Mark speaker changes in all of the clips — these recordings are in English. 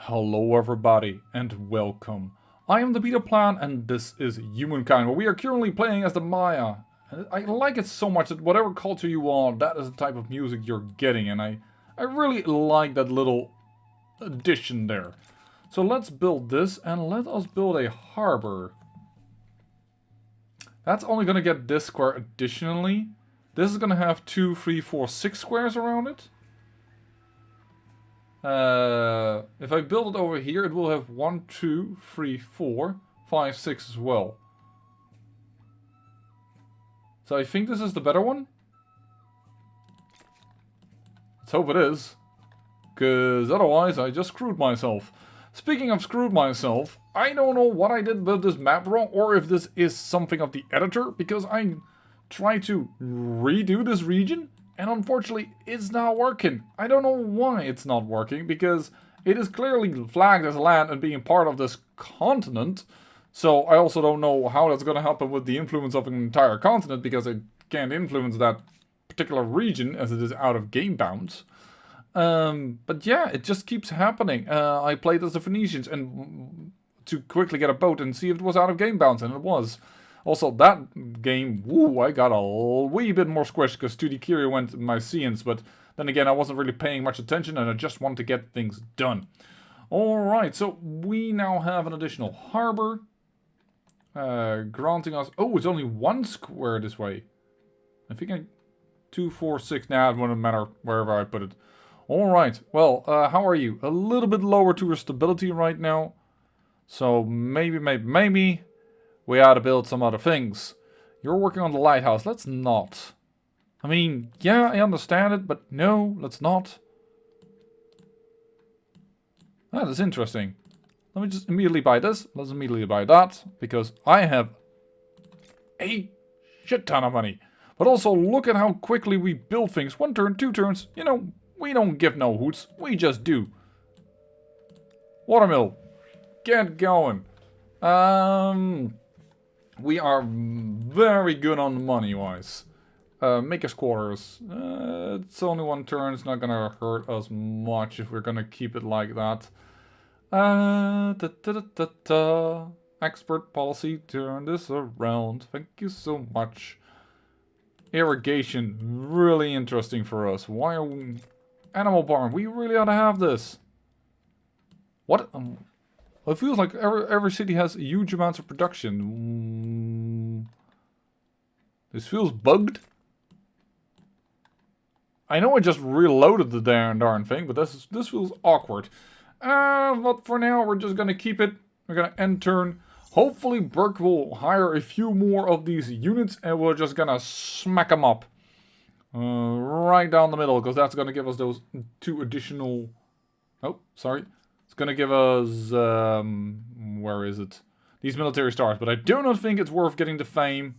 Speaker 1: Hello everybody and welcome. I am the Beta Plan and this is Humankind, where we are currently playing as the Maya. And I like it so much that whatever culture you are, that is the type of music you're getting, and I really like that little addition there. So let's build this and let us build a harbor. That's only gonna get this square additionally. This is gonna have 2, 3, 4, 6 squares around it. If I build it over here, it will have 1, 2, 3, 4, 5, 6 as well. So I think this is the better one. Let's hope it is. Because otherwise I just screwed myself. Speaking of screwed myself, I don't know what I did with this map wrong, or if this is something of the editor, because I tried to redo this region. And unfortunately, it's not working. I don't know why it's not working, because it is clearly flagged as land and being part of this continent. So I also don't know how that's going to happen with the influence of an entire continent, because I can't influence that particular region as it is out of game bounds. But yeah, it just keeps happening. I played as the Phoenicians and to quickly get a boat and see if it was out of game bounds, and it was. Also, that game, woo, I got a wee bit more squished because 2D Curio went in my scenes, but then again, I wasn't really paying much attention and I just wanted to get things done. Alright, so we now have an additional harbor, granting us... Oh, it's only 1 square this way. I think 2, 4, 6, nah, it wouldn't matter wherever I put it. Alright, well, how are you? A little bit lower to your stability right now. So maybe we ought to build some other things. You're working on the lighthouse. Let's not. I mean, yeah, I understand it, but no, let's not. That is interesting. Let me just immediately buy this. Let's immediately buy that, because I have a shit ton of money. But also, look at how quickly we build things. 1 turn, 2 turns. You know, we don't give no hoots. We just do. Watermill. Get going. We are very good on money-wise. Maker's Quarters. It's only 1 turn. It's not gonna hurt us much if we're gonna keep it like that. Expert policy. Turn this around. Thank you so much. Irrigation. Really interesting for us. Why are we... Animal barn. We really ought to have this. What... it feels like every city has huge amounts of production. This feels bugged. I know I just reloaded the darn thing, but this feels awkward. But for now, we're just gonna keep it. We're gonna end turn. Hopefully, Burke will hire a few more of these units, and we're just gonna smack them up. Right down the middle, because that's gonna give us those 2 additional... Oh, sorry. It's gonna give us, where is it? These military stars, but I do not think it's worth getting the fame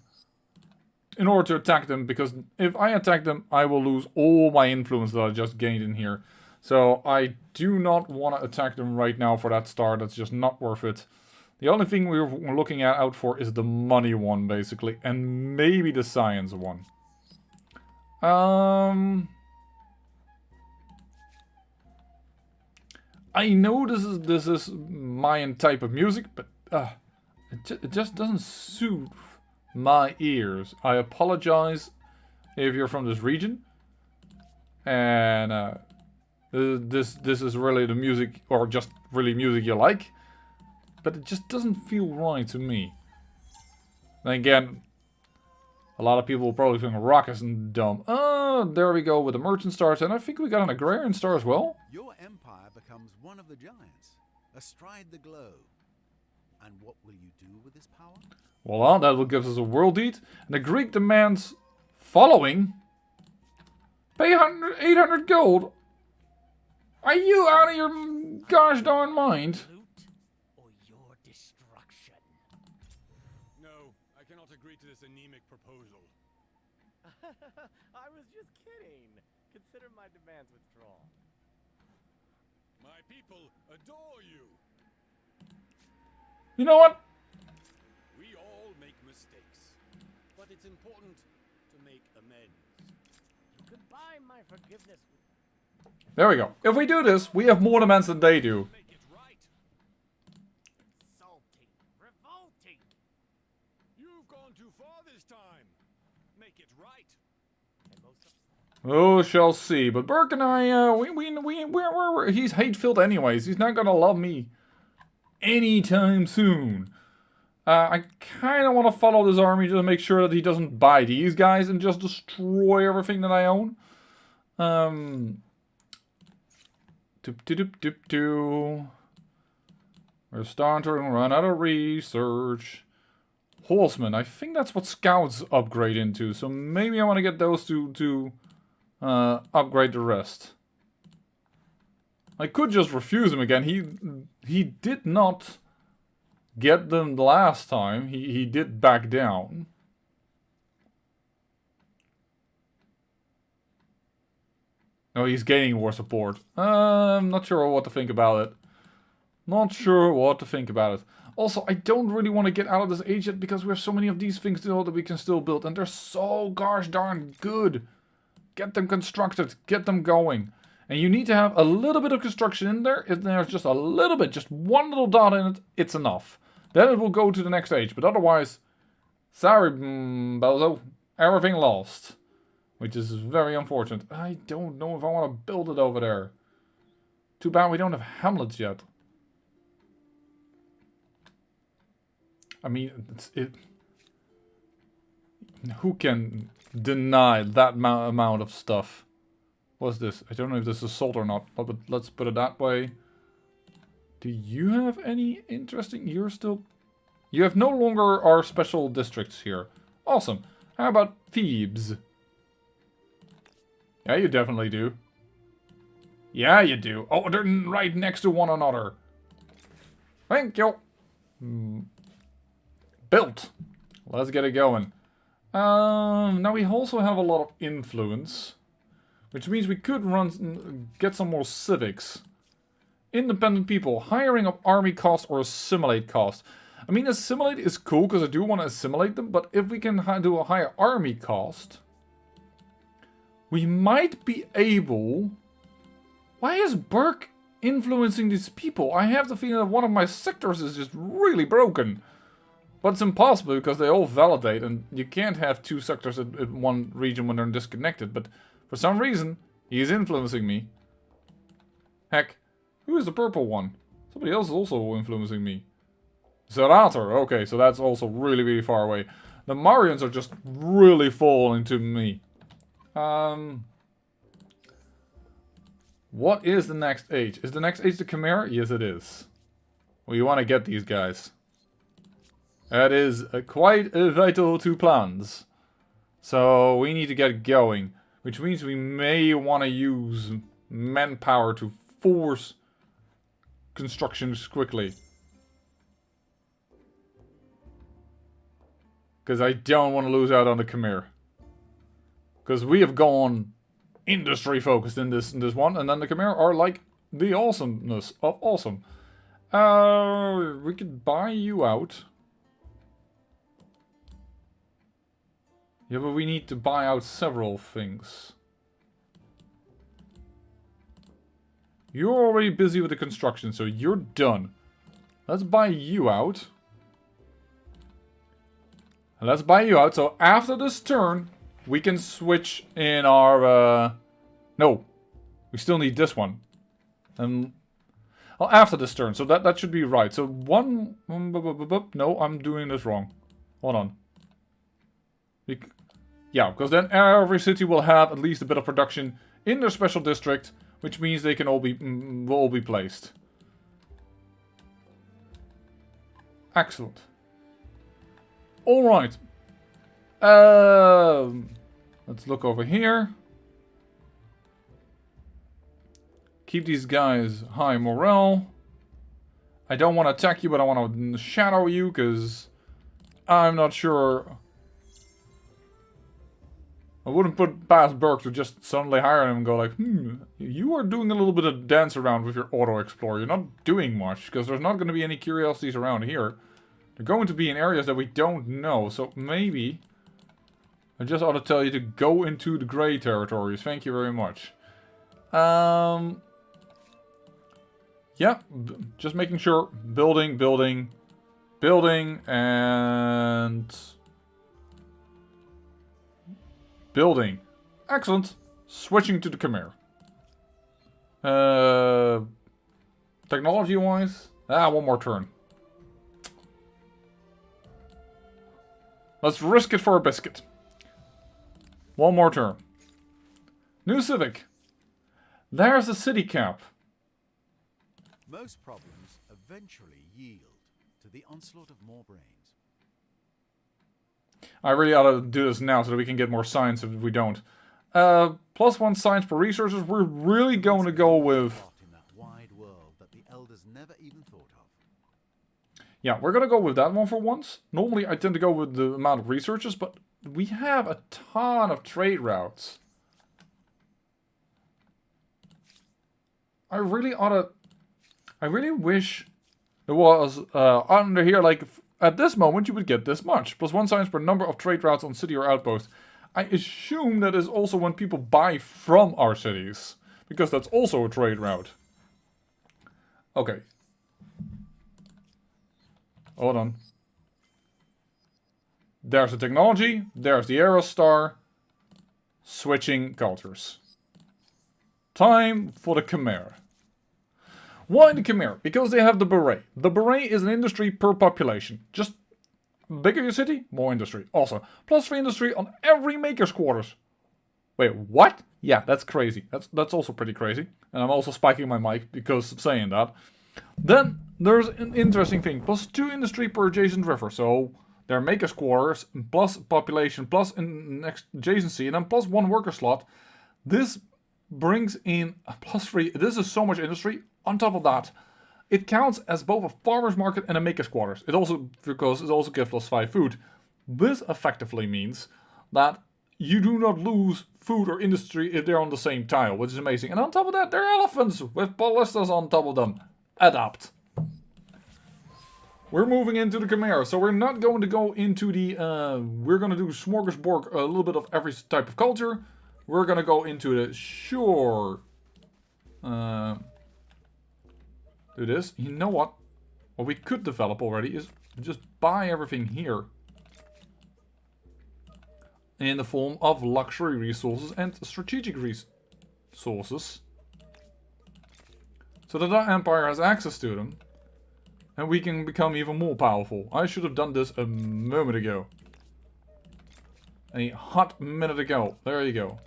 Speaker 1: in order to attack them, because if I attack them, I will lose all my influence that I just gained in here. So I do not want to attack them right now for that star. That's just not worth it. The only thing we're looking out for is the money one, basically, and maybe the science one. I know this is Mayan type of music, but it just doesn't suit my ears. I apologize if you're from this region, and this is really the music, or just really music you like, but it just doesn't feel right to me. Then again, a lot of people will probably think rock isn't dumb. There we go with the merchant stars, and I think we got an agrarian star as well.
Speaker 2: Your empire becomes one of the giants, astride the globe. And what will you do with this power?
Speaker 1: Voila, that will give us a world deed. And the Greek demands following. Pay 800 gold. Are you out of your gosh darn mind?
Speaker 3: Or your destruction.
Speaker 4: No, I cannot agree to this anemic proposal.
Speaker 3: I was just kidding. Consider my demands withdrawn.
Speaker 4: My people adore you.
Speaker 1: You know what?
Speaker 4: We all make mistakes, but it's important to make amends.
Speaker 3: You could buy my forgiveness with...
Speaker 1: There we go. If we do this, we have more demands than they do.
Speaker 4: Make it right.
Speaker 1: Oh, shall see. But Burke and I, he's hate-filled anyways. He's not gonna love me anytime soon. I kind of want to follow this army just to make sure that he doesn't buy these guys and just destroy everything that I own. We're starting to run out of research. Horsemen, I think that's what scouts upgrade into, so maybe I want to get those to upgrade the rest. I could just refuse him again. He did not get them the last time. He did back down. No, he's gaining war support. I'm not sure what to think about it. Not sure what to think about it. Also, I don't really want to get out of this age yet because we have so many of these things still that we can still build. And they're so gosh darn good. Get them constructed. Get them going. And you need to have a little bit of construction in there. If there's just a little bit, just one little dot in it, it's enough. Then it will go to the next stage. But otherwise, sorry, Bozo. Everything lost. Which is very unfortunate. I don't know if I want to build it over there. Too bad we don't have hamlets yet. I mean, who can deny that amount of stuff? What's this? I don't know if this is salt or not, but let's put it that way. Do you have any interesting... You're still... You have no longer our special districts here. Awesome. How about Thebes? Yeah, you definitely do. Yeah, you do. Oh, they're right next to one another. Thank you. Built. Let's get it going. Now we also have a lot of influence. Which means we could get some more civics. Independent people. Hiring up army cost or assimilate cost. I mean, assimilate is cool because I do want to assimilate them. But if we can do a higher army cost... We might be able... Why is Burke influencing these people? I have the feeling that one of my sectors is just really broken. But it's impossible because they all validate and you can't have two sectors in one region when they're disconnected. But for some reason, he is influencing me. Heck, who is the purple one? Somebody else is also influencing me. Zerator, okay, so that's also really, really far away. The Marians are just really falling to me. What is the next age? Is the next age the Khmer? Yes, it is. Well, you want to get these guys. That is quite vital to plans. So we need to get going. Which means we may want to use manpower to force constructions quickly. Because I don't want to lose out on the Khmer. Because we have gone industry focused in this one, and then the Khmer are like the awesomeness of awesome. We could buy you out. Yeah, but we need to buy out several things. You're already busy with the construction, so you're done. Let's buy you out. And let's buy you out, so after this turn, we can switch in our, no. We still need this one. Well, after this turn, so that should be right. So one... No, I'm doing this wrong. Hold on. Yeah, because then every city will have at least a bit of production in their special district, which means they can all be will all be placed. Excellent. All right. Let's look over here. Keep these guys high morale. I don't want to attack you, but I want to shadow you because I'm not sure. I wouldn't put past Burke to just suddenly hire him and go like, you are doing a little bit of dance around with your auto-explorer. You're not doing much, because there's not going to be any curiosities around here. They're going to be in areas that we don't know, so maybe I just ought to tell you to go into the grey territories. Thank you very much. Yeah, just making sure. Building, and... building. Excellent. Switching to the Khmer. Technology-wise, one more turn. Let's risk it for a biscuit. One more turn. New Civic. There's the city cap.
Speaker 2: Most problems eventually yield to the onslaught of more brains.
Speaker 1: I really ought to do this now so that we can get more science if we don't. +1 science per resources. We're really going to go with...
Speaker 2: In that wide world that the elders never even thought of.
Speaker 1: Yeah, we're going to go with that one for once. Normally I tend to go with the amount of researchers, but we have a ton of trade routes. I really wish there was under here, like, at this moment you would get this much. +1 science per number of trade routes on city or outpost. I assume that is also when people buy from our cities. Because that's also a trade route. Okay. Hold on. There's the technology. There's the Aerostar. Switching cultures. Time for the Khmer. Why the Khmer? Because they have the beret. The beret is an industry per population. Just bigger your city, more industry. Also, +3 industry on every maker's quarters. Wait, what? Yeah, that's crazy. That's also pretty crazy. And I'm also spiking my mic because of saying that. Then there's an interesting thing. +2 industry per adjacent river. So their maker's quarters, plus population, plus next adjacency, and then +1 worker slot. This brings in a +3. This is so much industry. On top of that, it counts as both a farmer's market and a maker's quarters. It also, because it also gives +5 food. This effectively means that you do not lose food or industry if they're on the same tile, which is amazing. And on top of that, there are elephants with ballistas on top of them. Adapt. We're moving into the Khmer, so we're not going to go into the... we're going to do smorgasbord, a little bit of every type of culture. We're going to go into the... Sure. Do this. You know what? What we could develop already is just buy everything here. In the form of luxury resources and strategic resources. So that our empire has access to them. And we can become even more powerful. I should have done this a moment ago. A hot minute ago. There you go.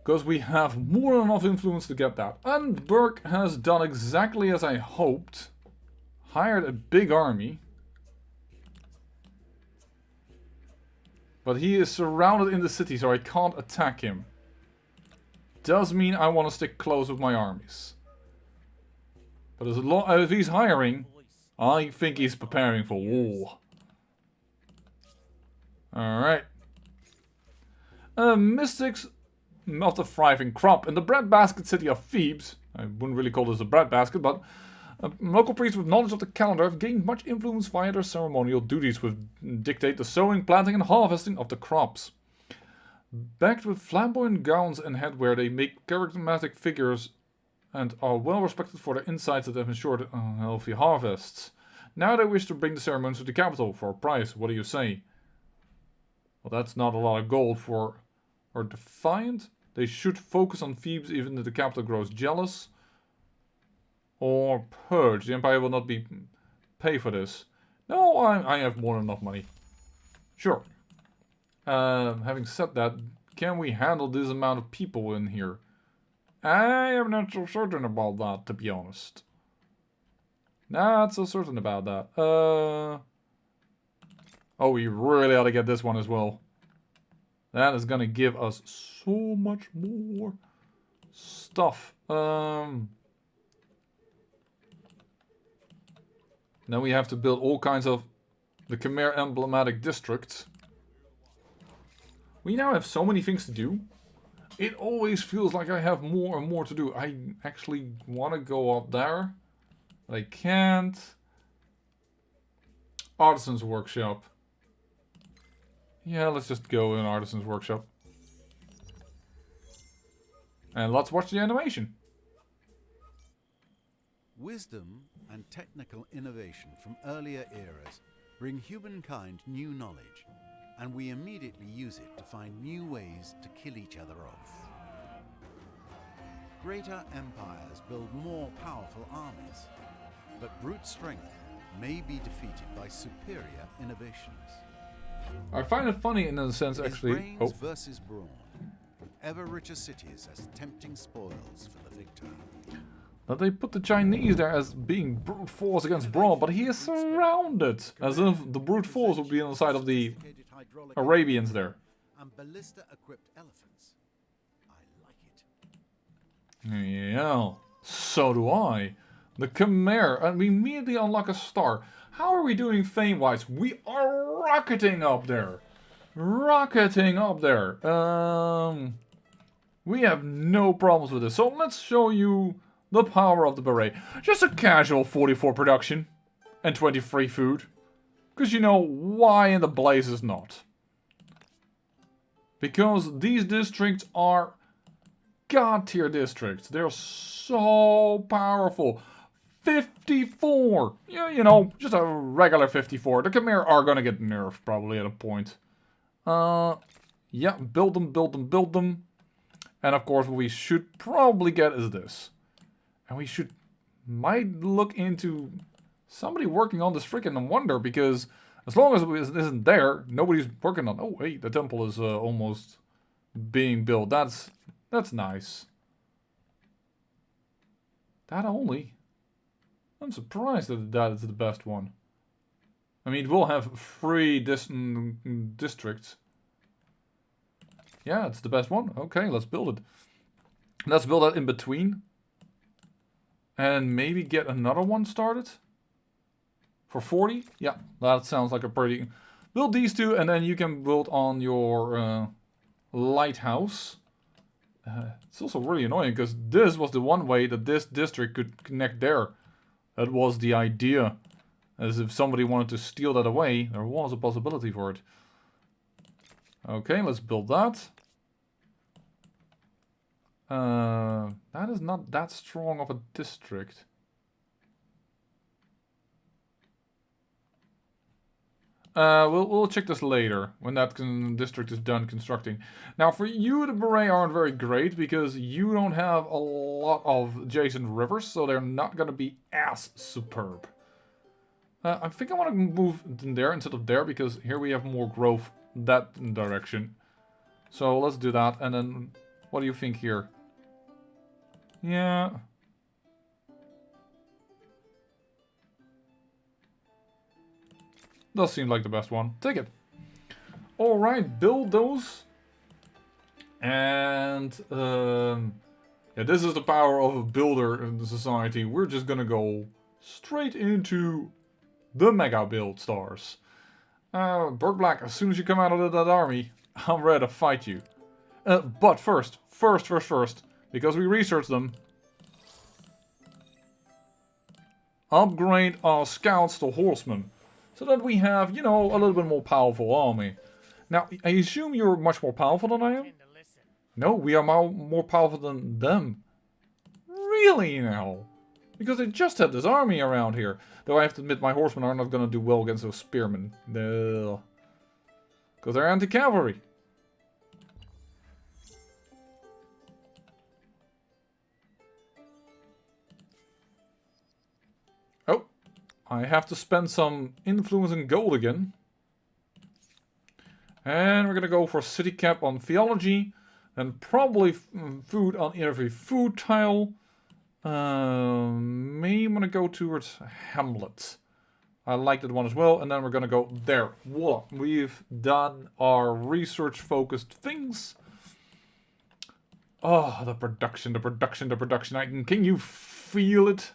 Speaker 1: Because we have more than enough influence to get that. And Burke has done exactly as I hoped. Hired a big army. But he is surrounded in the city, so I can't attack him. Does mean I want to stick close with my armies. But as long as he's hiring, I think he's preparing for war. Alright. Mystics of the thriving crop. In the breadbasket city of Thebes, I wouldn't really call this a breadbasket, but local priests with knowledge of the calendar have gained much influence via their ceremonial duties, which dictate the sowing, planting and harvesting of the crops. Backed with flamboyant gowns and headwear, they make charismatic figures and are well respected for their insights that have ensured healthy harvests. Now they wish to bring the ceremonies to the capital for a price. What do you say? Well, that's not a lot of gold for... Or defiant? They should focus on Thebes even if the capital grows jealous. Or purge. The empire will not be pay for this. No, I have more than enough money. Sure. Having said that, can we handle this amount of people in here? I am not so certain about that, to be honest. Not so certain about that. Oh, we really ought to get this one as well. That is gonna give us so much more stuff. Then we have to build all kinds of the Khmer emblematic districts. We now have so many things to do. It always feels like I have more and more to do. I actually want to go up there, but I can't. Artisan's workshop. Yeah, let's just go in Artisan's workshop. And let's watch the animation.
Speaker 2: Wisdom and technical innovation from earlier eras bring humankind new knowledge, and we immediately use it to find new ways to kill each other off. Greater empires build more powerful armies, but brute strength may be defeated by superior innovations.
Speaker 1: I find it funny in a sense,
Speaker 2: It is
Speaker 1: actually.
Speaker 2: brains versus brawn, with ever richer cities as tempting spoils for the victor.
Speaker 1: That they put the Chinese there as being brute force against brawn, but he is surrounded, as if the brute force would be on the side of the
Speaker 2: Sophisticated hydraulic
Speaker 1: Arabians there.
Speaker 2: and ballista-equipped elephants. I like it.
Speaker 1: Yeah, so do I. The Khmer, and we immediately unlock a star. How are we doing fame-wise? We are rocketing up there. Rocketing up there. We have no problems with this. So let's show you the power of the beret. Just a casual 44 production and 23 food. Because you know, why in the blazes not? Because these districts are god tier districts. They're so powerful. 54! Yeah, you know, just a regular 54. The Khmer are gonna get nerfed probably at a point. Yeah, build them, build them, build them. And of course what we should probably get is this. And we might look into somebody working on this freaking wonder, because as long as it isn't there, nobody's working on. Oh wait, the temple is almost being built. That's nice. That only. I'm surprised that is the best one. I mean, it will have 3 districts. Yeah, it's the best one. Okay, let's build it. Let's build that in between. And maybe get another one started. For 40? Yeah, that sounds like a pretty... Build these 2 and then you can build on your lighthouse. It's also really annoying because this was the one way that this district could connect there. That was the idea. As if somebody wanted to steal that away, there was a possibility for it. Okay, let's build that. That is not that strong of a district. We'll check this later, when that district is done constructing. Now, for you, the beret aren't very great, because you don't have a lot of adjacent rivers, so they're not going to be as superb. I think I want to move there instead of there, because here we have more growth that direction. So let's do that, and then, what do you think here? Yeah... Does seem like the best one. Take it. Alright, build those. And, yeah, this is the power of a builder in the society. We're just gonna go straight into the mega build stars. Berg Black, as soon as you come out of that army, I'm ready to fight you. But first, because we researched them, upgrade our scouts to horsemen. So that we have, you know, a little bit more powerful army. Now, I assume you're much more powerful than I am? No, we are more powerful than them. Really now? Because they just had this army around here. Though I have to admit, my horsemen are not going to do well against those spearmen. No. Because they're anti-cavalry. Oh. I have to spend some influence in gold again. And we're gonna go for city cap on theology. And probably food on every food tile. Maybe I'm gonna go towards Hamlet. I like that one as well. And then we're gonna go there. Voila. We've done our research focused things. Oh, the production. Can you feel it?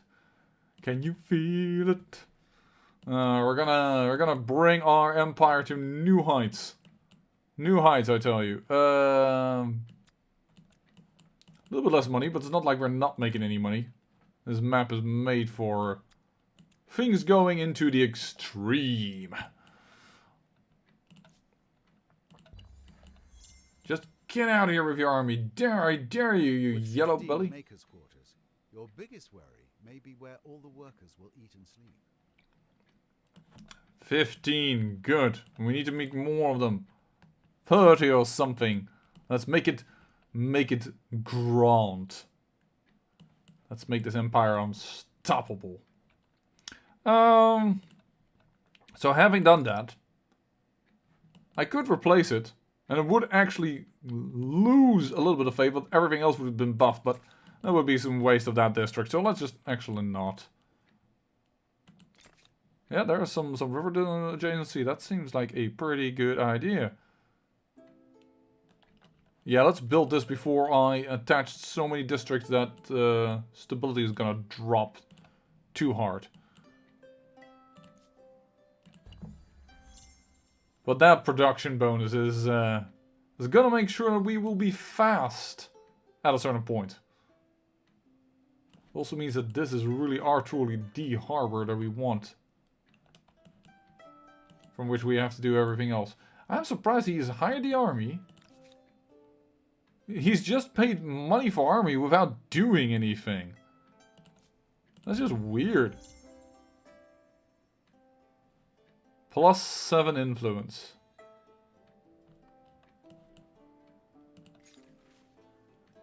Speaker 1: Can you feel it? We're gonna bring our empire to new heights. New heights, I tell you. A little bit less money, but it's not like we're not making any money. This map is made for things going into the extreme. Just get out of here with your army. I dare you, you
Speaker 2: With
Speaker 1: yellow
Speaker 2: 15
Speaker 1: belly.
Speaker 2: makers' quarters, your biggest worry may be where all the workers will eat and sleep.
Speaker 1: 15. Good. We need to make more of them. 30 or something. Let's make it grand. Let's make this empire unstoppable. So having done that, I could replace it, and it would actually lose a little bit of faith, but everything else would have been buffed, but that would be some waste of that district, so let's just actually not. Yeah, there is some river adjacency. That seems like a pretty good idea. Yeah, let's build this before I attach so many districts that stability is gonna drop too hard. But that production bonus is gonna make sure that we will be fast at a certain point. Also means that this is really truly the harbor that we want. From which we have to do everything else. I'm surprised he's hired the army. He's just paid money for army without doing anything. That's just weird. +7 influence.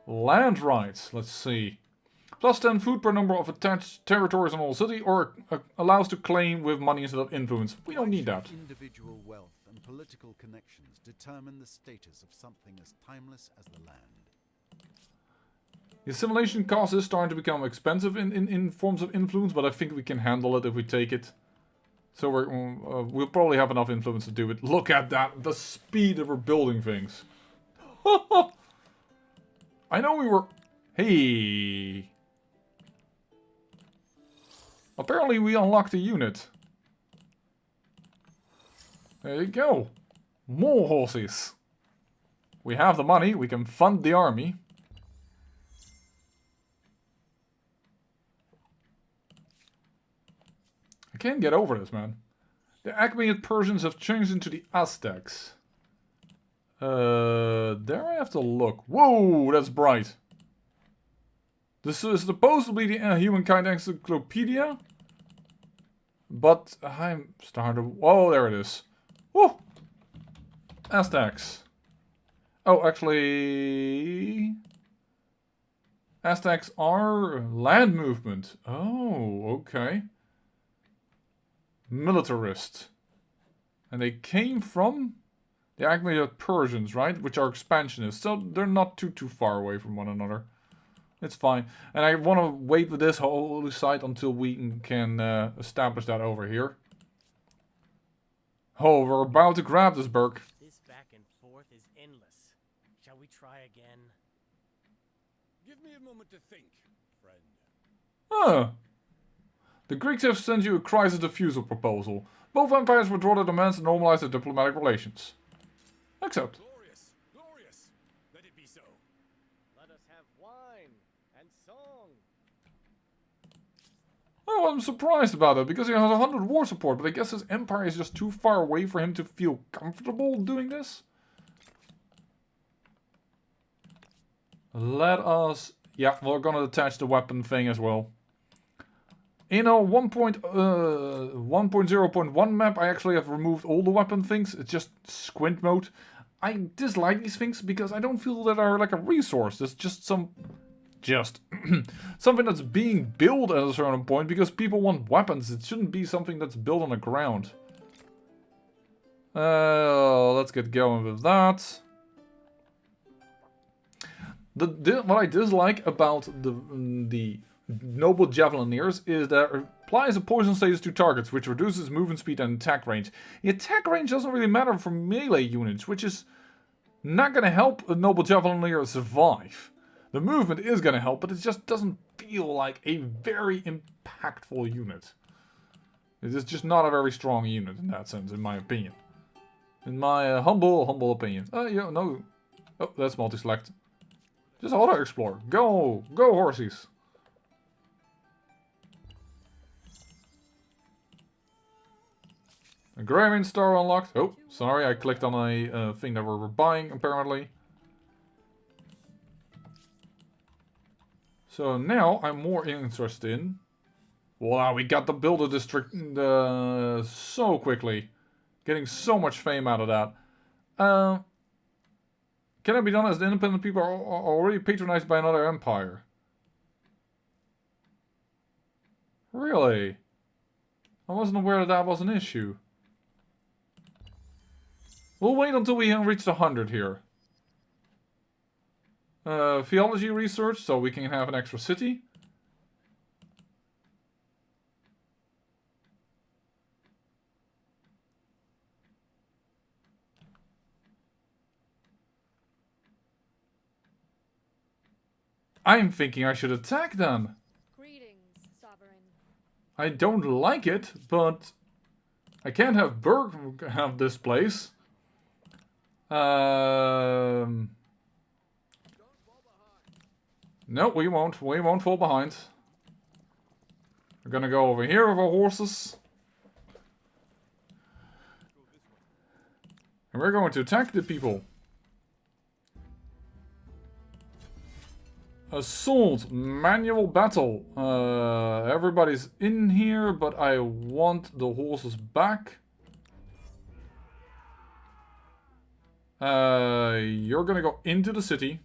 Speaker 1: Land rights, let's see. +10 food per number of attached territories in all city, or allows to claim with money instead of influence. We don't need that.
Speaker 2: Individual wealth and political connections determine the status of something as timeless as the land.
Speaker 1: The assimilation cost is starting to become expensive in forms of influence, but I think we can handle it if we take it. So we'll probably have enough influence to do it. Look at that, the speed that we're building things. I know we were... Hey! Apparently we unlocked a unit. There you go. More horses. We have the money, we can fund the army. I can't get over this, man. The Achaemenid Persians have changed into the Aztecs. There I have to look. Whoa, that's bright. This is supposedly the Humankind Encyclopedia. But I'm starting to... Oh, there it is. Woo! Aztecs. Oh, actually... Aztecs are land movement. Oh, okay. Militarist. And they came from the Achaemenid Persians, right? Which are expansionists. So they're not too far away from one another. It's fine. And I want to wait with this whole site until we can establish that over here. Oh, we're about to grab this Burke.
Speaker 3: This back and forth is endless. Shall we try again?
Speaker 4: Give me a moment to think, friend.
Speaker 1: Huh. The Greeks have sent you a crisis defusal proposal. Both empires withdraw their demands and normalize their diplomatic relations. Accept.
Speaker 4: Glorious, glorious. Let it be so.
Speaker 3: Let us have wine and song.
Speaker 1: Oh, I'm surprised about it, because he has 100 war support, but I guess his empire is just too far away for him to feel comfortable doing this. Let us... Yeah, we're gonna attach the weapon thing as well. In our 1.0.1 map, I actually have removed all the weapon things. It's just squint mode. I dislike these things because I don't feel that are like a resource. It's just something that's being built at a certain point because people want weapons. It shouldn't be something that's built on the ground. Let's get going with that. What I dislike about the Noble Javelineers is that it applies a poison status to targets, which reduces movement speed and attack range. The attack range doesn't really matter for melee units, which is not going to help a Noble Javelineer survive. The movement is going to help, but it just doesn't feel like a very impactful unit. It is just not a very strong unit in that sense, in my opinion. In my humble opinion. Yeah, no. Oh, that's multi-select. Just auto-explore. Go! Go, horsies! Agrarian Star unlocked. Oh, sorry, I clicked on a thing that we were buying, apparently. So now I'm more interested in Wow, we got the builder district so quickly. Getting so much fame out of that. Can it be done as the independent people are already patronized by another empire? Really? I wasn't aware that that was an issue. We'll wait until we reach 100 here. Theology research, so we can have an extra city. I'm thinking I should attack them.
Speaker 5: Greetings, Sovereign.
Speaker 1: I don't like it, but I can't have Berg have this place. No, we won't. We won't fall behind. We're gonna go over here with our horses. And we're going to attack the people. Assault, manual battle. Everybody's in here, but I want the horses back. You're gonna go into the city.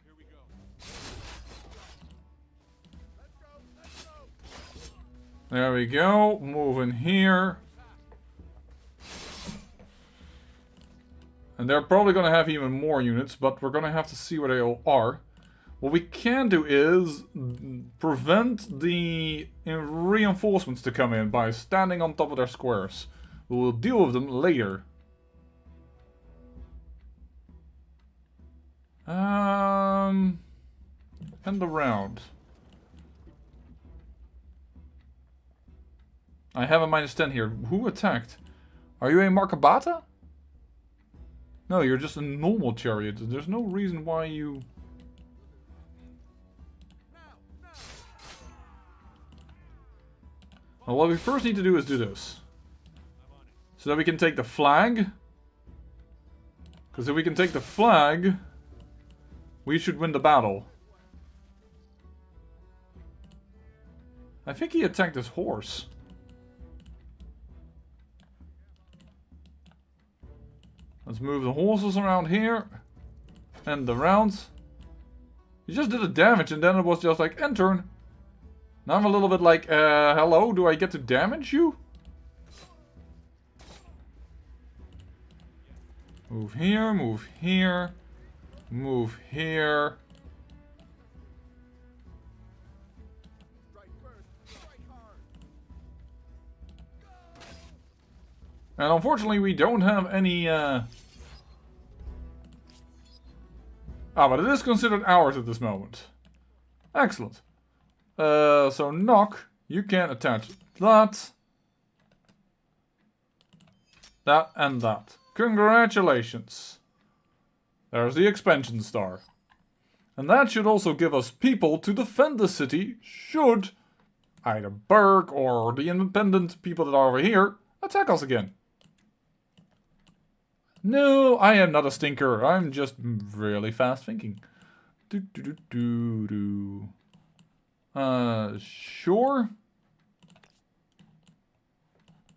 Speaker 4: Here we go.
Speaker 1: There we go. Move in here. And they're probably gonna have even more units, but we're gonna have to see where they all are. What we can do is prevent the reinforcements to come in by standing on top of their squares. We will deal with them later. End the round. I have a -10 here. Who attacked? Are you a Markabata? No, you're just a normal chariot. There's no reason why you... Well, what we first need to do is do this. So that we can take the flag. Because if we can take the flag, we should win the battle. I think he attacked his horse. Let's move the horses around here. End the round. He just did a damage and then it was just like, end turn. Now I'm a little bit like, hello, do I get to damage you? Move here, move here, move here. And unfortunately we don't have any, but it is considered ours at this moment. Excellent. So knock, you can attach that, that and that. Congratulations. There's the expansion star. And that should also give us people to defend the city should either Berg or the independent people that are over here attack us again. No, I am not a stinker. I'm just really fast thinking. Sure.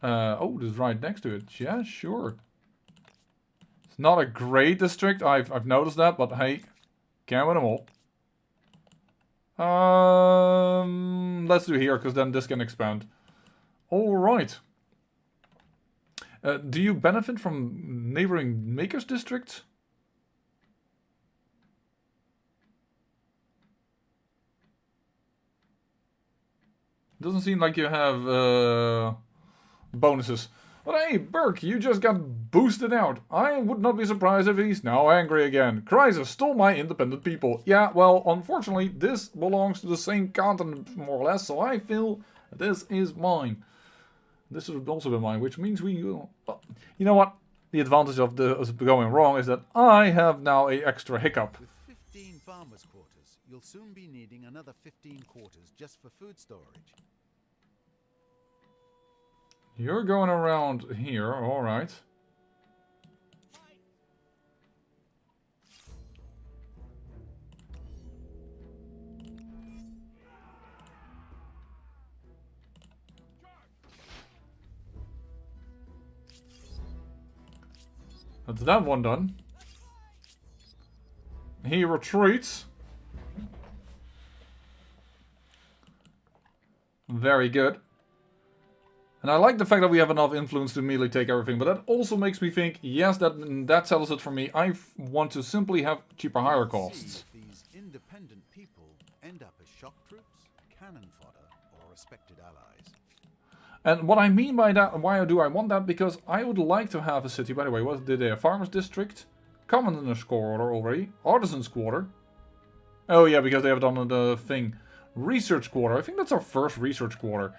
Speaker 1: Oh, this is right next to it. Yeah, sure. It's not a great district. I've noticed that, but hey, can't win them all. Let's do here, because then this can expand. All right. Do you benefit from neighboring makers districts? Doesn't seem like you have bonuses. But hey, Burke, you just got boosted out. I would not be surprised if he's now angry again. Krazy stole my independent people. Yeah, well, unfortunately, this belongs to the same continent, more or less, so I feel this is mine. This would also be mine, which means we will... Well, you know what? The advantage of this going wrong is that I have now an extra hiccup.
Speaker 2: With 15 farmers' quarters, you'll soon be needing another 15 quarters just for food storage.
Speaker 1: You're going around here, alright. That's that one done. He retreats. Very good. And I like the fact that we have enough influence to immediately take everything, but that also makes me think, yes, that settles it for me. I want to simply have cheaper higher costs.
Speaker 2: See if these independent people end up as shock troops, cannon fodder, or respected allies.
Speaker 1: And what I mean by that, and why do I want that? Because I would like to have a city, by the way, what did they have? Farmers District, Commoners Quarter already, Artisans Quarter. Oh yeah, because they have done the thing. Research Quarter, I think that's our first Research Quarter.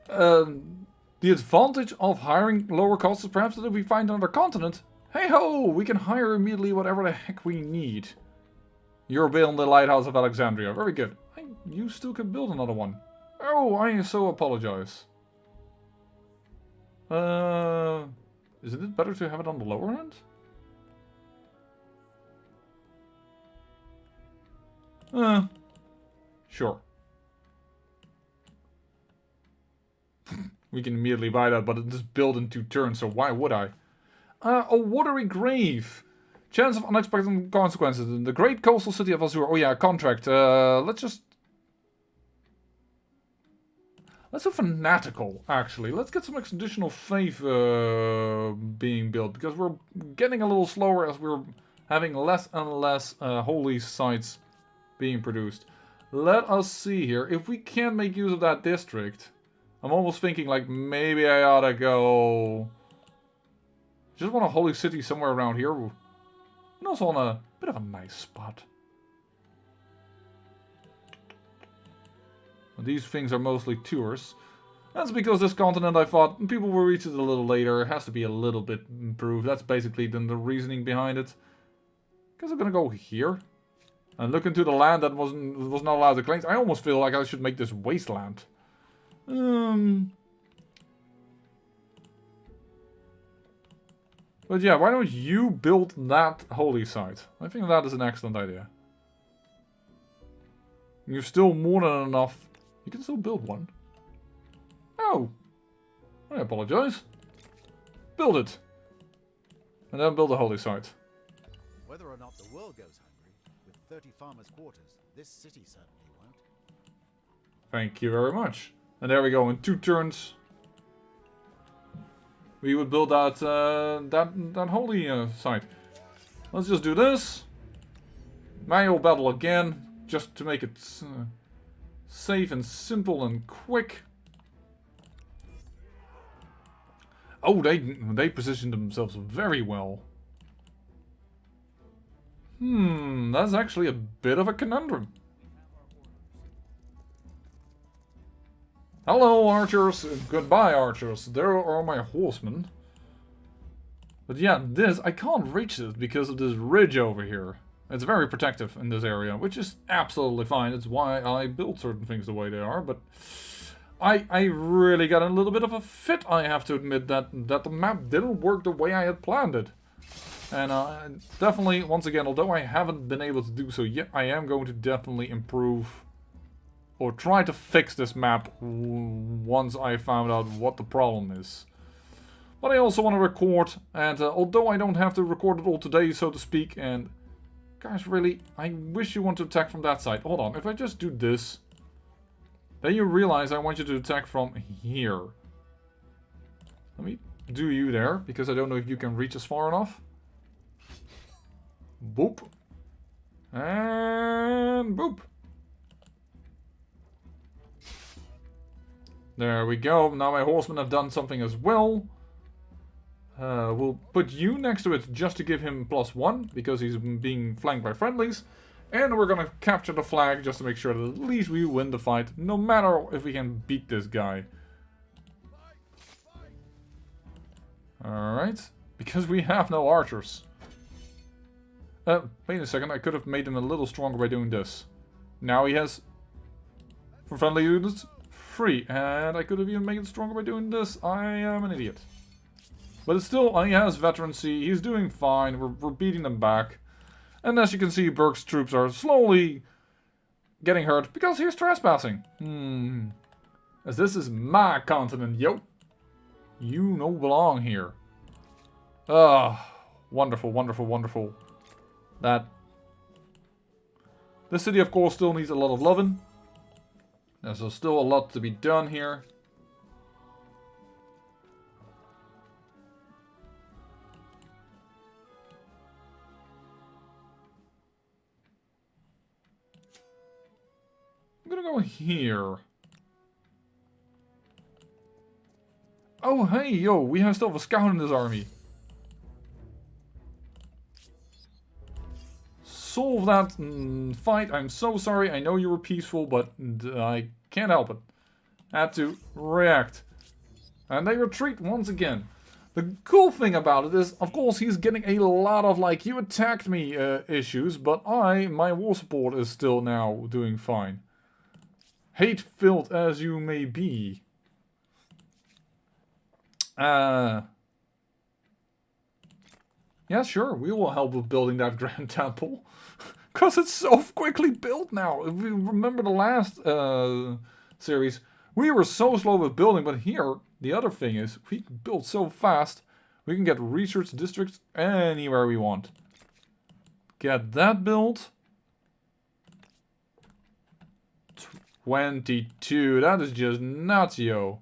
Speaker 1: The advantage of hiring lower costs is perhaps that if we find another continent, hey ho, we can hire immediately whatever the heck we need. You're building the Lighthouse of Alexandria, very good. You still can build another one. Oh, I so apologize. Isn't it better to have it on the lower end? Sure. We can immediately buy that, but it is built in 2 turns, so why would I? A watery grave. Chance of unexpected consequences. The great coastal city of Azure. Oh yeah, contract. Let's do fanatical, actually. Let's get some additional faith being built, because we're getting a little slower as we're having less and less holy sites being produced. Let us see here. If we can make use of that district, I'm almost thinking like maybe I ought to go... Just want a holy city somewhere around here. And also on a bit of a nice spot. These things are mostly tours. That's because this continent, I thought, people will reach it a little later. It has to be a little bit improved. That's basically the reasoning behind it. Guess I'm gonna go here. And look into the land that was not allowed to claim. I almost feel like I should make this wasteland. But yeah, why don't you build that holy site? I think that is an excellent idea. You're still more than enough. You can still build one. Oh. I apologize. Build it. And then build a holy site.
Speaker 2: Whether or not the world goes hungry, with 30 farmers' quarters, this city certainly won't.
Speaker 1: Thank you very much. And there we go, in 2 turns. We would build that that holy site. Let's just do this. Manual battle again, just to make it safe and simple and quick. Oh, they positioned themselves very well. That's actually a bit of a conundrum. Hello, archers. Goodbye, archers. There are my horsemen. But yeah, I can't reach this because of this ridge over here. It's very protective in this area, which is absolutely fine. It's why I built certain things the way they are, but I really got a little bit of a fit, I have to admit, that the map didn't work the way I had planned it. And definitely, once again, although I haven't been able to do so yet, I am going to definitely improve or try to fix this map once I found out what the problem is. But I also want to record, and although I don't have to record it all today, so to speak, and guys, really, I wish you want to attack from that side. Hold on, if I just do this, then you realize I want you to attack from here. Let me do you there, because I don't know if you can reach us far enough. Boop. And boop. There we go. Now my horsemen have done something as well. We'll put you next to it just to give him +1, because he's being flanked by friendlies. And we're gonna capture the flag just to make sure that at least we win the fight, no matter if we can beat this guy. Alright. Because we have no archers. Wait a second, I could have made him a little stronger by doing this. Now he has, for friendly units, 3. And I could have even made it stronger by doing this. I am an idiot. But it's still, he has veterancy, he's doing fine, we're beating them back. And as you can see, Burke's troops are slowly getting hurt because he's trespassing. As this is my continent, yo. You no belong here. Ah, wonderful, wonderful, wonderful. That. This city, of course, still needs a lot of loving. There's still a lot to be done here. I'm gonna go here. Oh, hey, yo, we have still have a scout in this army. Solve that fight. I'm so sorry. I know you were peaceful, but I can't help it. Had to react. And they retreat once again. The cool thing about it is, of course, he's getting a lot of, like, you attacked me issues, but my war support is still now doing fine. Hate-filled as you may be. Yeah, sure, we will help with building that Grand Temple. Because it's so quickly built now. If we remember the last series, we were so slow with building, but here, the other thing is, we can build so fast, we can get research districts anywhere we want. Get that built. 22, that is just nuts, yo.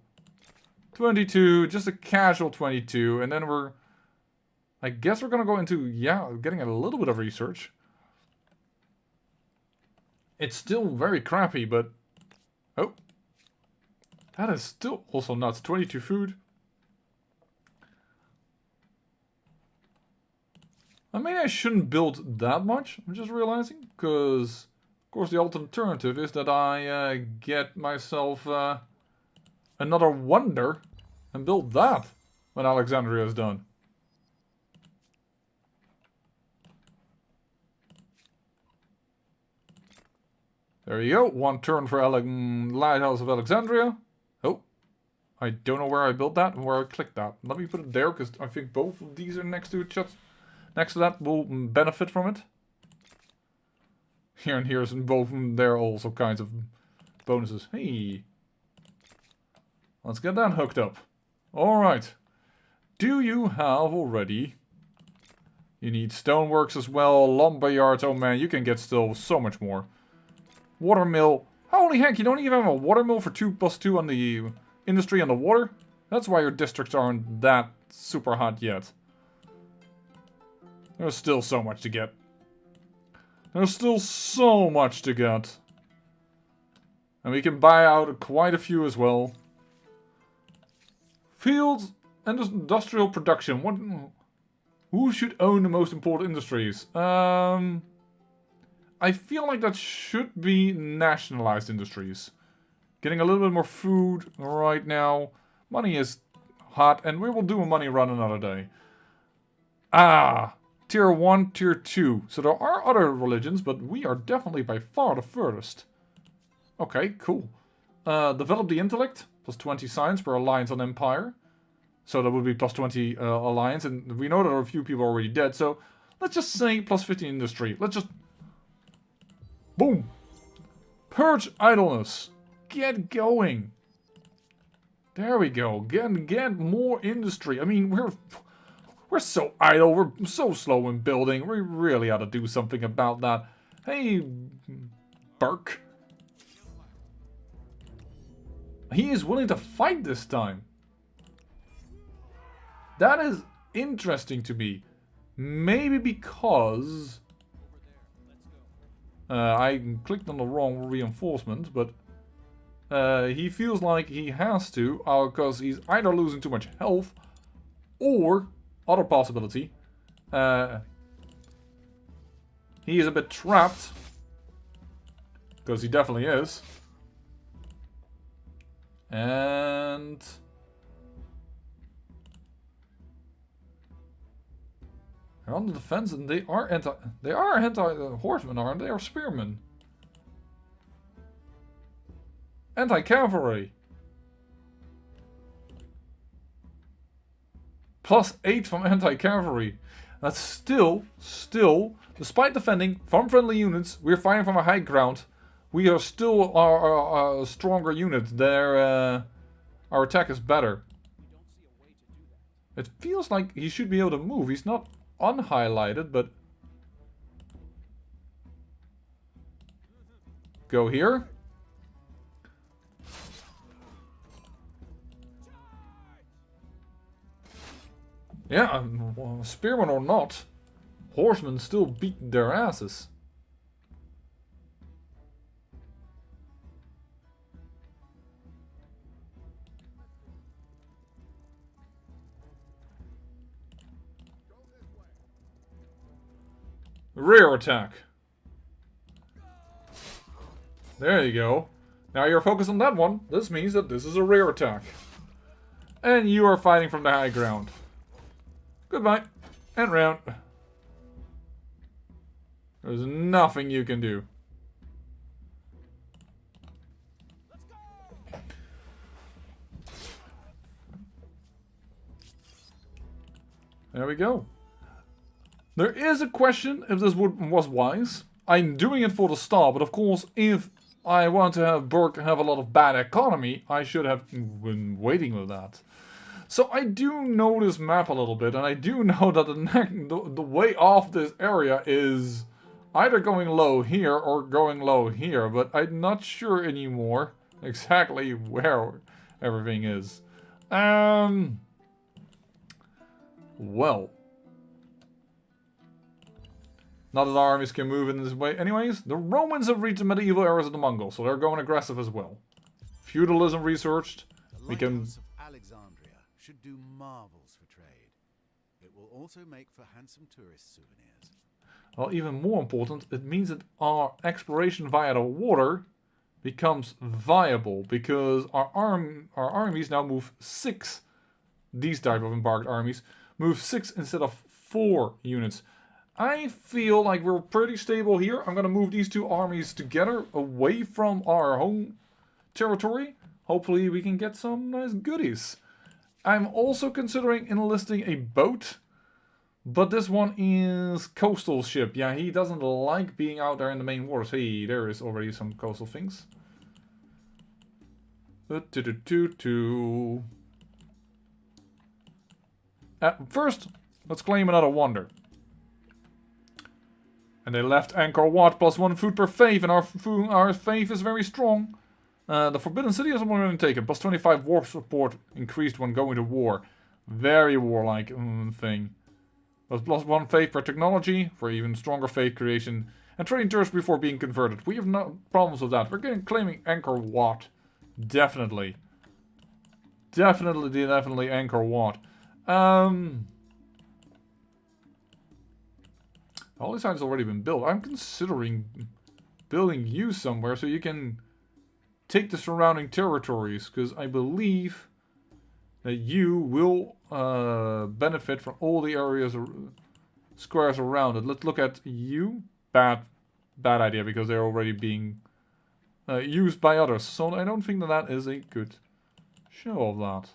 Speaker 1: 22, just a casual 22, and then I guess we're gonna go into, yeah, getting a little bit of research. It's still very crappy, but... Oh. That is still also nuts. 22 food. I mean, I shouldn't build that much, I'm just realizing, because... Of course, the alternative is that I get myself another wonder and build that when Alexandria is done. There you go. One turn for Lighthouse of Alexandria. Oh, I don't know where I built that and where I clicked that. Let me put it there because I think both of these are next to each other. Next to that will benefit from it. Here and here's both there are also kinds of bonuses. Hey. Let's get that hooked up. Alright. Do you have already... You need stoneworks as well, lumber yards. Oh man, you can get still so much more. Watermill. Holy heck, you don't even have a watermill for 2+2 on the industry on the water? That's why your districts aren't that super hot yet. There's still so much to get. There's still so much to get. And we can buy out quite a few as well. Fields and industrial production. What? Who should own the most important industries? I feel like that should be nationalized industries. Getting a little bit more food right now. Money is hot, and we will do a money run another day. Ah, tier 1, tier 2. So there are other religions, but we are definitely by far the furthest. Okay, cool. Develop the intellect. Plus 20 science per alliance on empire. So that would be plus 20 alliance. And we know there are a few people already dead. So let's just say plus 15 industry. Let's just... Boom! Purge idleness. Get going. There we go. Get more industry. I mean, we're so idle. We're so slow in building. We really ought to do something about that. Hey, Burke. He is willing to fight this time. That is interesting to me. Maybe because... I clicked on the wrong reinforcement, but... he feels like he has to, because he's either losing too much health, or, other possibility, he is a bit trapped, because he definitely is. And... They're on the defense, and they are anti-horsemen, aren't they? Or spearmen? Anti-cavalry. +8 from anti-cavalry. That's still, despite defending from friendly units, we're fighting from a high ground. We are still a stronger unit. Our attack is better. It feels like he should be able to move. He's not unhighlighted, but... Go here. Yeah, spearmen or not, horsemen still beat their asses. Rear attack. There you go. Now you're focused on that one. This means that this is a rear attack. And you are fighting from the high ground. Goodbye. And round. There's nothing you can do. There we go. There is a question if this was wise. I'm doing it for the star, but of course, if I want to have Berg have a lot of bad economy, I should have been waiting with that. So I do know this map a little bit, and I do know that the way off this area is either going low here or going low here, but I'm not sure anymore exactly where everything is. Well. Not that our armies can move in this way. Anyways, the Romans have reached the medieval eras of the Mongols, so they're going aggressive as well. Feudalism researched. We can...
Speaker 2: Lighthouse of Alexandria should do marvels for trade. It will also make for handsome tourist souvenirs.
Speaker 1: Well, even more important, it means that our exploration via the water becomes viable, because our armies now move 6. These type of embarked armies move 6 instead of 4 units. I feel like we're pretty stable here. I'm going to move these 2 armies together away from our home territory. Hopefully we can get some nice goodies. I'm also considering enlisting a boat. But this one is coastal ship. Yeah, he doesn't like being out there in the main waters. Hey, there is already some coastal things. First, let's claim another wonder. And they left Angkor Wat +1 food per faith, and our faith is very strong. The Forbidden City is more than taken. +25 war support increased when going to war. Very warlike thing. +1 faith per technology for even stronger faith creation. And trading tourists before being converted. We have no problems with that. We're claiming Angkor Wat. Definitely. Definitely Angkor Wat. All these sites have already been built. I'm considering building you somewhere so you can take the surrounding territories, because I believe that you will benefit from all the areas, squares around it. Let's look at you. Bad idea, because they're already being used by others. So I don't think that is a good show of that.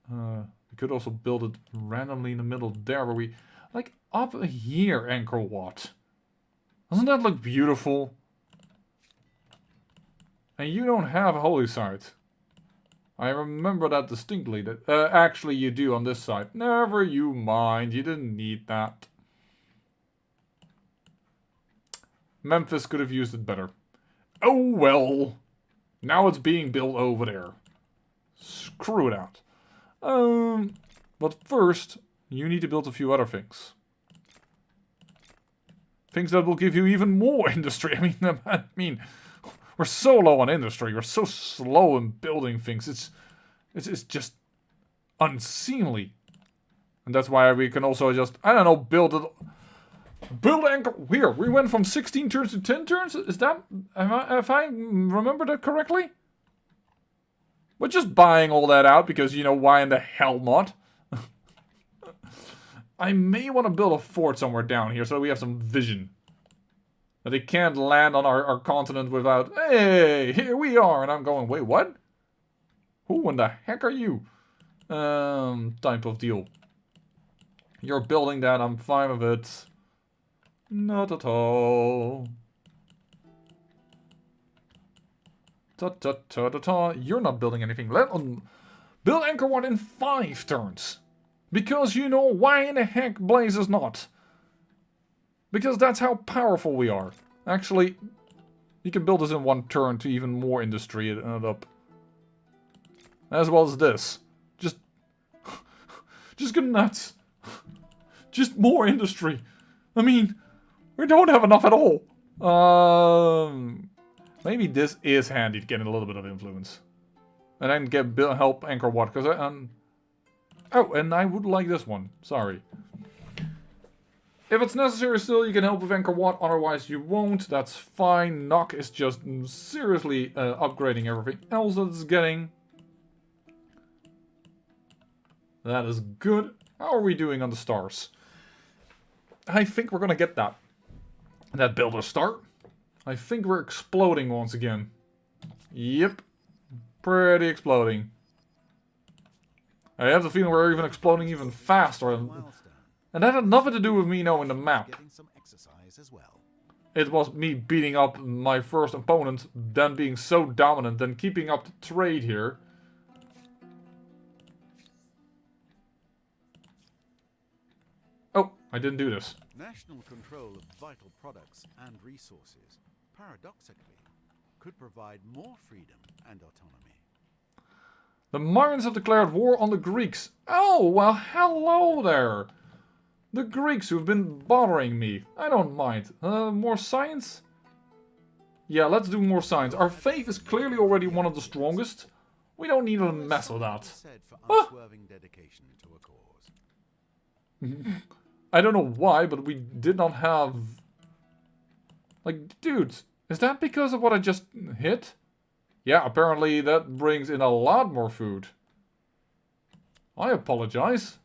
Speaker 1: We could also build it randomly in the middle there, where we... Like, up here, Angkor Wat. Doesn't that look beautiful? And you don't have a holy site. I remember that distinctly. That actually you do on this side. Never you mind. You didn't need that. Memphis could have used it better. Oh well. Now it's being built over there. Screw it out. But first... You need to build a few other things. Things that will give you even more industry. I mean, we're so low on industry. We're so slow in building things. It's just unseemly. And that's why we can also just, I don't know, build Anchor. Here, we went from 16 turns to 10 turns. Is that, if I remember that correctly? We're just buying all that out because, you know, why in the hell not? I may want to build a fort somewhere down here so we have some vision. That they can't land on our continent without, hey, here we are. And I'm going, wait, what? Who in the heck are you? Type of deal. You're building that, I'm fine with it. Not at all. Ta-ta-ta-ta-ta. You're not building anything. Build Angkor Wat in 5 turns. Because you know, why in the heck blazes not? Because that's how powerful we are. Actually, you can build this in 1 turn to even more industry it up. As well as this. Just go nuts. Just more industry. I mean, we don't have enough at all. Maybe this is handy to get a little bit of influence. And then help Angkor Wat, because oh, and I would like this one. Sorry. If it's necessary still, you can help with Angkor Wat, otherwise you won't. That's fine. Nock is just seriously upgrading everything else that it's getting. That is good. How are we doing on the stars? I think we're gonna get that. That builder star. I think we're exploding once again. Yep. Pretty exploding. I have the feeling we're even exploding even faster. And that had nothing to do with me knowing the map.
Speaker 2: Getting some exercise as well.
Speaker 1: It was me beating up my first opponent, then being so dominant, then keeping up the trade here. Oh, I didn't do this.
Speaker 2: National control of vital products and resources, paradoxically, could provide more freedom and autonomy.
Speaker 1: The Mayans have declared war on the Greeks. Oh, well, hello there. The Greeks who've been bothering me. I don't mind. More science? Yeah, let's do more science. Our faith is clearly already one of the strongest. We don't need to mess with that.
Speaker 2: Said for unswerving dedication to a cause.
Speaker 1: I don't know why, but we did not have... Like, dude, is that because of what I just hit? Yeah, apparently that brings in a lot more food. I apologize.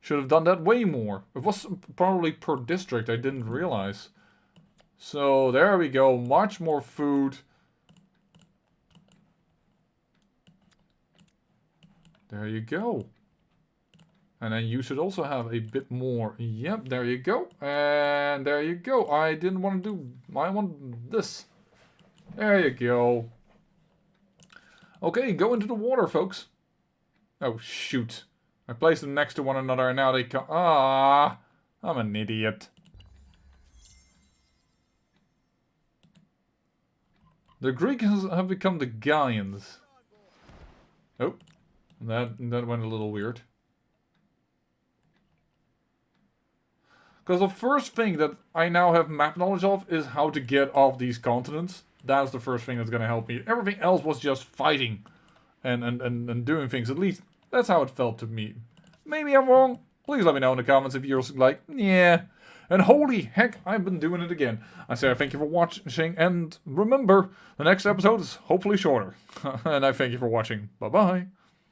Speaker 1: Should have done that way more. It was probably per district, I didn't realize. So, there we go. Much more food. There you go. And then you should also have a bit more. Yep, there you go. And there you go. I didn't want to do... I want this. There you go. Okay, go into the water, folks. Oh, shoot. I placed them next to one another and now they come... Ah, I'm an idiot. The Greeks have become the Gaians. Oh, that went a little weird. Because the first thing that I now have map knowledge of is how to get off these continents. That's the first thing that's going to help me. Everything else was just fighting and doing things. At least that's how it felt to me. Maybe I'm wrong. Please let me know in the comments if you're like, yeah. And holy heck, I've been doing it again. I say I thank you for watching. And remember, the next episode is hopefully shorter. And I thank you for watching. Bye-bye.